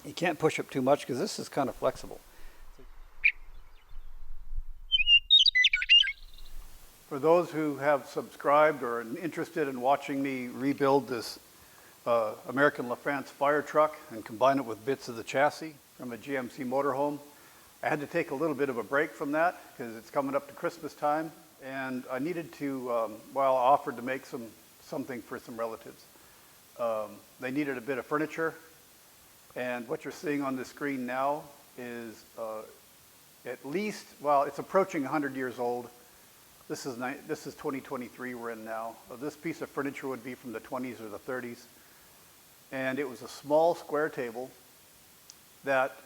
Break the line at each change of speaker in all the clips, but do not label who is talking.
You can't push up too much because this is kind of flexible. For those who have subscribed or are interested in watching me rebuild this American LaFrance fire truck and combine it with bits of the chassis from a GMC motorhome, I had to take a little bit of a break from that because it's coming up to Christmas time, and I needed to, I offered to make something for some relatives. They needed a bit of furniture, and what you're seeing on the screen now is at least, it's approaching 100 years old. This is 2023 we're in now. This piece of furniture would be from the 20s or the 30s. And it was a small square table that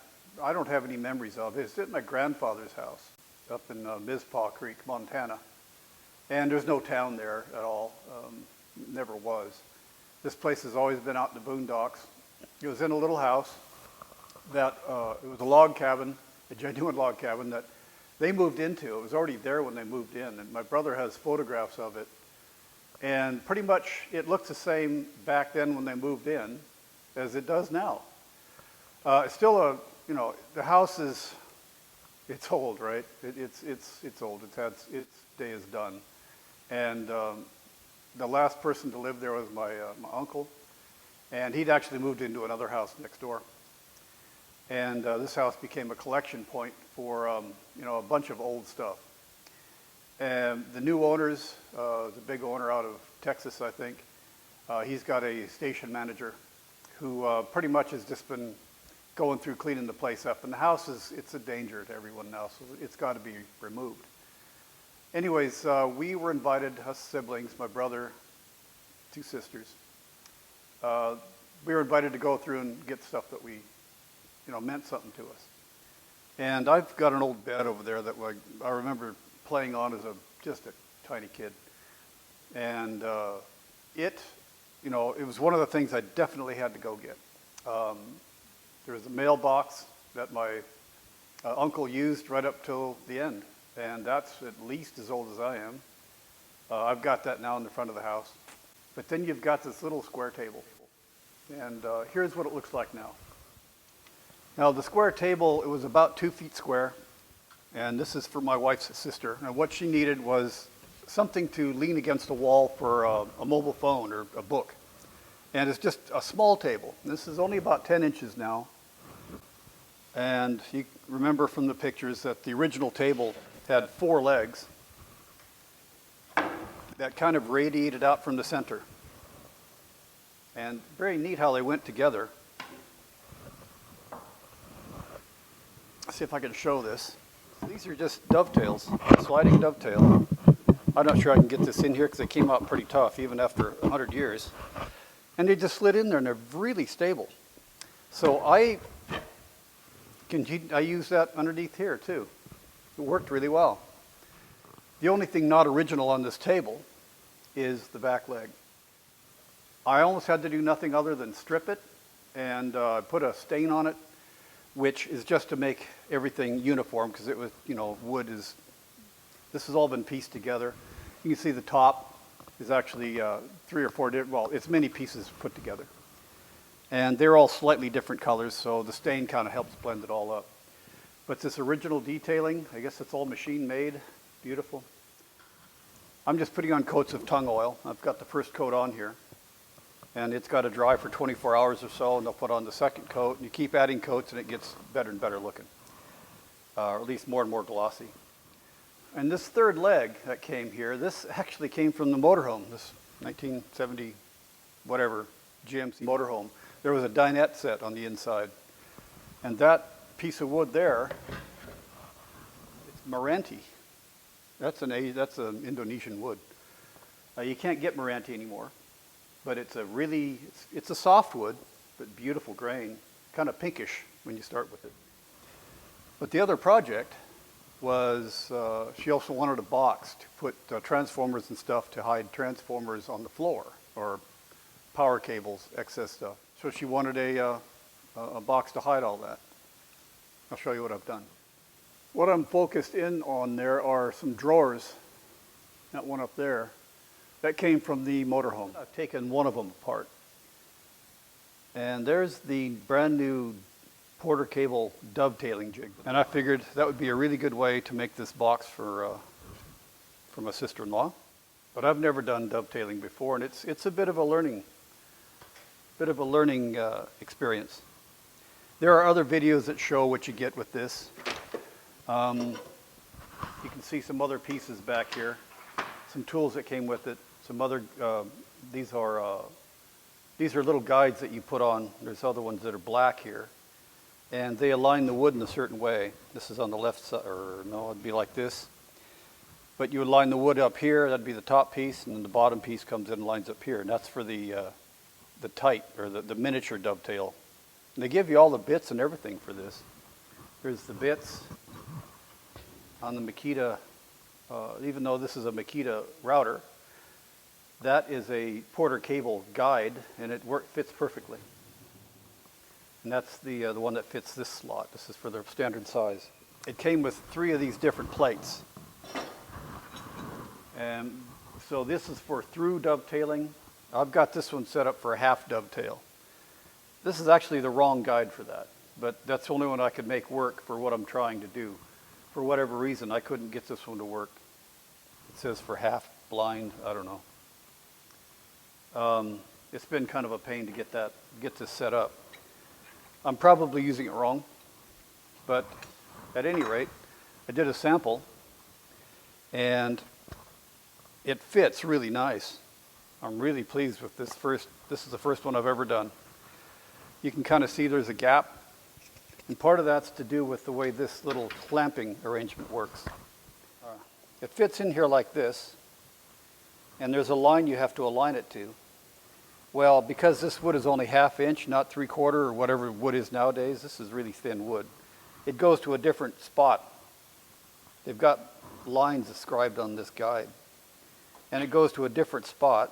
I don't have any memories of. It's at my grandfather's house up in Mizpah Creek, Montana. And there's no town there at all, never was. This place has always been out in the boondocks. It was in a little house that, it was a log cabin, a genuine log cabin that they moved into. It was already there when they moved in, and my brother has photographs of it. And pretty much it looks the same back then when they moved in as it does now. It's still the house it's old, right? It's old. Its day is done. And the last person to live there was my uncle, and he'd actually moved into another house next door. And this house became a collection point for a bunch of old stuff. And the new owners, the big owner out of Texas, I think, he's got a station manager who pretty much has just been going through cleaning the place up. And the house it's a danger to everyone now, so it's got to be removed. Anyways, we were invited, us siblings, my brother, 2 sisters. We were invited to go through and get stuff that meant something to us. And I've got an old bed over there that I remember playing on as just a tiny kid. And it was one of the things I definitely had to go get. There was a mailbox that my uncle used right up till the end. And that's at least as old as I am. I've got that now in the front of the house. But then you've got this little square table. And here's what it looks like now. Now the square table, it was about 2 feet square. And this is for my wife's sister. And what she needed was something to lean against the wall for a mobile phone or a book. And it's just a small table. This is only about 10 inches now. And you remember from the pictures that the original table had 4 legs that kind of radiated out from the center. And very neat how they went together. Let's see if I can show this. These are just dovetails, sliding dovetail. I'm not sure I can get this in here because they came out pretty tough even after 100 years. And they just slid in there and they're really stable. So I use that underneath here too. It worked really well. The only thing not original on this table is the back leg. I almost had to do nothing other than strip it and put a stain on it, which is just to make everything uniform because it was, wood is, this has all been pieced together. You can see the top is actually 3 or 4 it's many pieces put together. And they're all slightly different colors, so the stain kind of helps blend it all up. But this original detailing, I guess it's all machine made, beautiful. I'm just putting on coats of tung oil. I've got the first coat on here. And it's got to dry for 24 hours or so, and they'll put on the second coat. And you keep adding coats, and it gets better and better looking, or at least more and more glossy. And this third leg that came here, this actually came from the motorhome, this 1970 whatever GMC motorhome. There was a dinette set on the inside. And that piece of wood there, it's Meranti. That's an Indonesian wood. You can't get Meranti anymore. But it's a soft wood, but beautiful grain, kind of pinkish when you start with it. But the other project was, she also wanted a box to put transformers and stuff to hide transformers on the floor, or power cables, excess stuff. So she wanted a box to hide all that. I'll show you what I've done. What I'm focused in on there are some drawers, that one up there. That came from the motorhome. I've taken one of them apart. And there's the brand new porter cable dovetailing jig. And I figured that would be a really good way to make this box for my sister-in-law. But I've never done dovetailing before, and it's a bit of a learning experience. There are other videos that show what you get with this. You can see some other pieces back here, some tools that came with it, some other, these are little guides that you put on. There's other ones that are black here, and they align the wood in a certain way. This is on the left side, or no, it'd be like this. But you align the wood up here, that'd be the top piece, and then the bottom piece comes in and lines up here, and that's for the tight, or the miniature dovetail. And they give you all the bits and everything for this. Here's the bits on the Makita, even though this is a Makita router, that is a Porter cable guide, and it fits perfectly. And that's the one that fits this slot. This is for their standard size. It came with 3 of these different plates. And so this is for through dovetailing. I've got this one set up for a half dovetail. This is actually the wrong guide for that, but that's the only one I could make work for what I'm trying to do. For whatever reason, I couldn't get this one to work. It says for half blind, I don't know. It's been kind of a pain to get this set up. I'm probably using it wrong, but at any rate, I did a sample, and it fits really nice. I'm really pleased with this is the first one I've ever done. You can kind of see there's a gap, and part of that's to do with the way this little clamping arrangement works. It fits in here like this, and there's a line you have to align it to. Well, because this wood is only 1/2 inch, not 3/4 or whatever wood is nowadays, this is really thin wood. It goes to a different spot. They've got lines described on this guide, and it goes to a different spot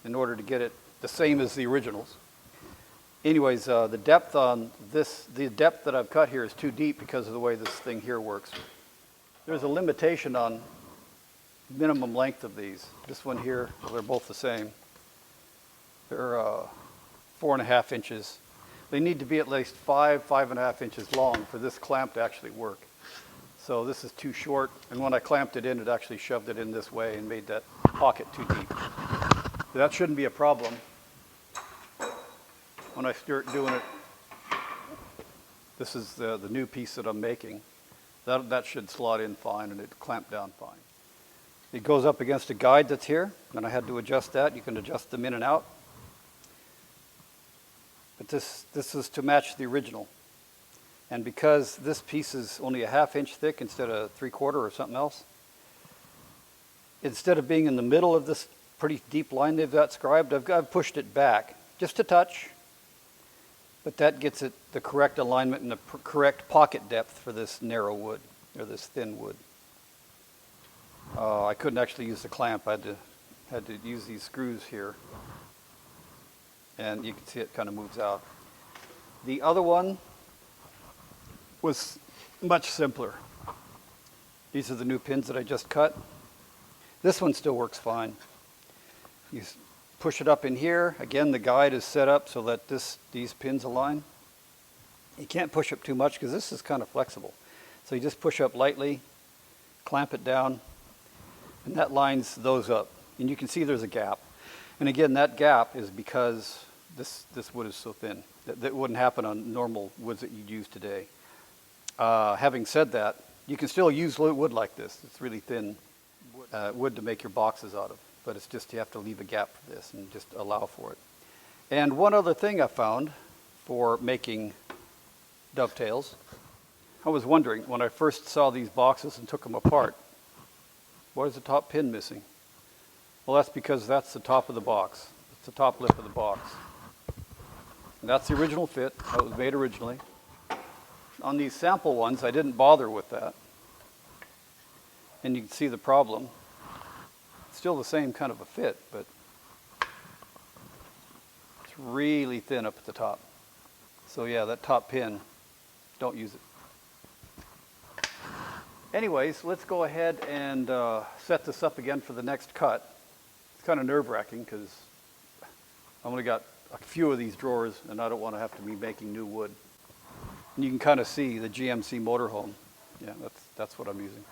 in order to get it the same as the originals. Anyways, the depth that I've cut here is too deep because of the way this thing here works. There's a limitation on minimum length of these. This one here, well, they're both the same. They're 4.5 inches. They need to be at least 5.5 inches long for this clamp to actually work. So this is too short, and when I clamped it in, it actually shoved it in this way and made that pocket too deep. That shouldn't be a problem when I start doing it. This is the new piece that I'm making. That should slot in fine, and it clamped down fine. It goes up against a guide that's here, and I had to adjust that. You can adjust them in and out. But this is to match the original. And because this piece is only 1/2 inch thick instead of 3/4 or something else, instead of being in the middle of this pretty deep line they've got scribed, I've pushed it back just a touch, but that gets it the correct alignment and the correct pocket depth for this narrow wood, or this thin wood. I couldn't actually use the clamp. I had to use these screws here, and you can see it kind of moves out. The other one was much simpler. These are the new pins that I just cut. This one still works fine. You push it up in here. Again, the guide is set up so that these pins align. You can't push up too much because this is kind of flexible. So you just push up lightly, clamp it down, and that lines those up. And you can see there's a gap. And again, that gap is because this wood is so thin. That wouldn't happen on normal woods that you'd use today. Having said that, you can still use wood like this. It's really thin wood to make your boxes out of, but it's just you have to leave a gap for this and just allow for it. And one other thing I found for making dovetails, I was wondering when I first saw these boxes and took them apart, why is the top pin missing? Well, that's because that's the top of the box. It's the top lip of the box. And that's the original fit. That was made originally. On these sample ones, I didn't bother with that. And you can see the problem. It's still the same kind of a fit, but it's really thin up at the top. So yeah, that top pin, don't use it. Anyways, let's go ahead and set this up again for the next cut. It's kind of nerve-wracking because I've only got a few of these drawers and I don't want to have to be making new wood. And you can kind of see the GMC motorhome. Yeah, that's what I'm using.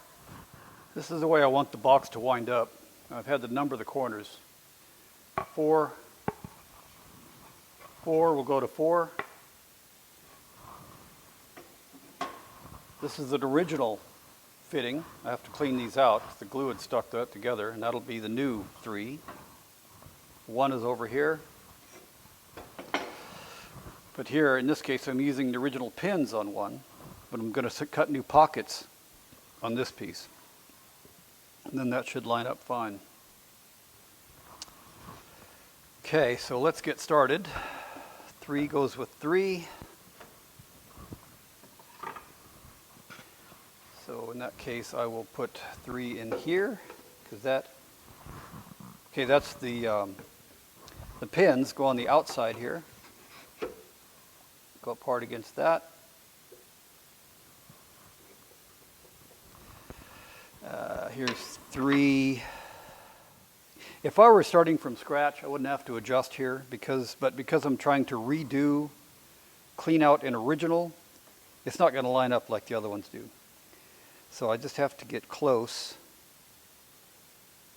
This is the way I want the box to wind up. I've had to number the corners. 4, 4, we'll go to 4. This is an original fitting. I have to clean these out because the glue had stuck that together, and that'll be the new 3. 1 is over here. But here, in this case, I'm using the original pins on 1, but I'm going to cut new pockets on this piece. And then that should line up fine. Okay, so let's get started. 3 goes with 3. So in that case, I will put 3 in here, because that's the pins go on the outside here. Go apart against that. Here's 3. If I were starting from scratch, I wouldn't have to adjust here, but because I'm trying to clean out an original, it's not going to line up like the other ones do. So I just have to get close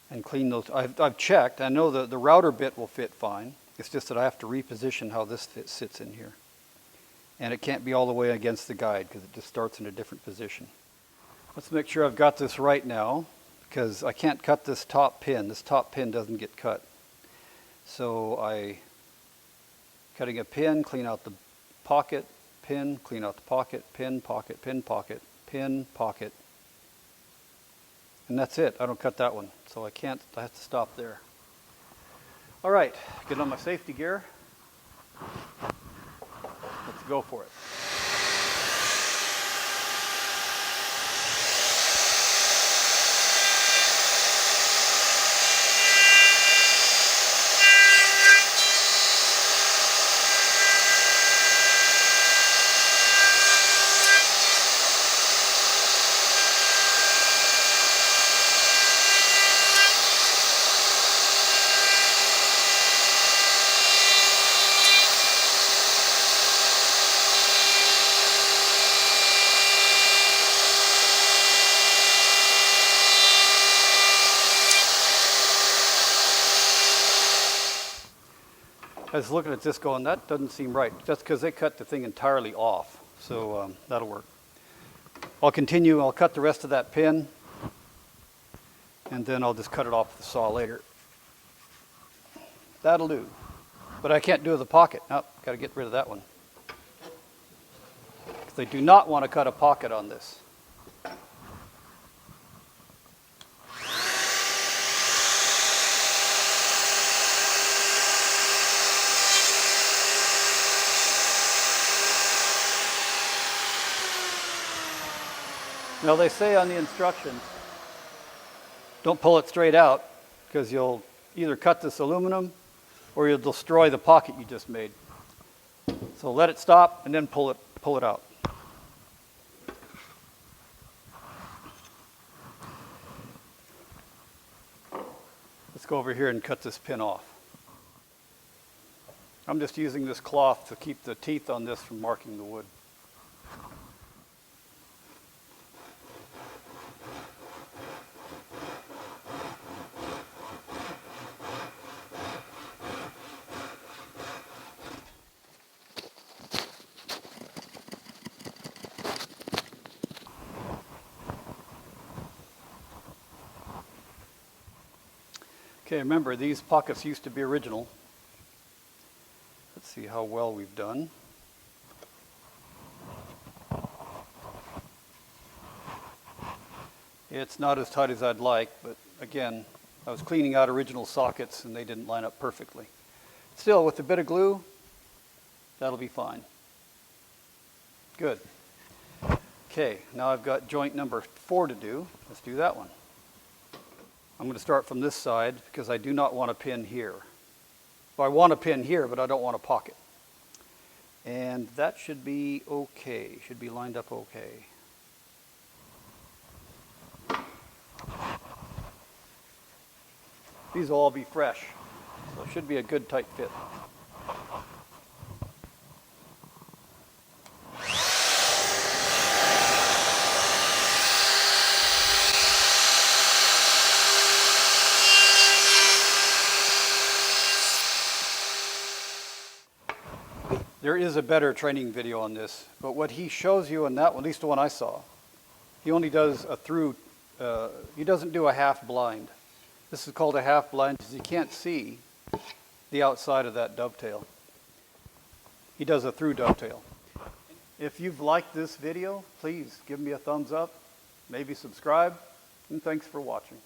and clean those. I've checked. I know the router bit will fit fine. It's just that I have to reposition how this sits in here. And it can't be all the way against the guide because it just starts in a different position. Let's make sure I've got this right now, because I can't cut this top pin. This top pin doesn't get cut. So cutting a pin, clean out the pocket, pin, clean out the pocket, pin, pocket, pin, pocket, pin, pocket. And that's it. I don't cut that one. So I have to stop there. All right, get on my safety gear. Let's go for it. I was looking at this going, that doesn't seem right. That's because they cut the thing entirely off. So that'll work. I'll continue. I'll cut the rest of that pin. And then I'll just cut it off with the saw later. That'll do. But I can't do the pocket. Nope, got to get rid of that one. Because I do not want to cut a pocket on this. Now they say on the instructions, don't pull it straight out because you'll either cut this aluminum or you'll destroy the pocket you just made. So let it stop and then pull it out. Let's go over here and cut this pin off. I'm just using this cloth to keep the teeth on this from marking the wood. Okay, remember these pockets used to be original. Let's see how well we've done. It's not as tight as I'd like, but again, I was cleaning out original sockets and they didn't line up perfectly. Still, with a bit of glue, that'll be fine. Good. Okay, now I've got joint number 4 to do. Let's do that one. I'm going to start from this side because I do not want a pin here. Well, I want a pin here, but I don't want a pocket. And that should be okay. Should be lined up okay. These will all be fresh, so it should be a good tight fit. There is a better training video on this, but what he shows you on that one, at least the one I saw, he only does a through, he doesn't do a half blind. This is called a half blind because you can't see the outside of that dovetail. He does a through dovetail. If you've liked this video, please give me a thumbs up, maybe subscribe, and thanks for watching.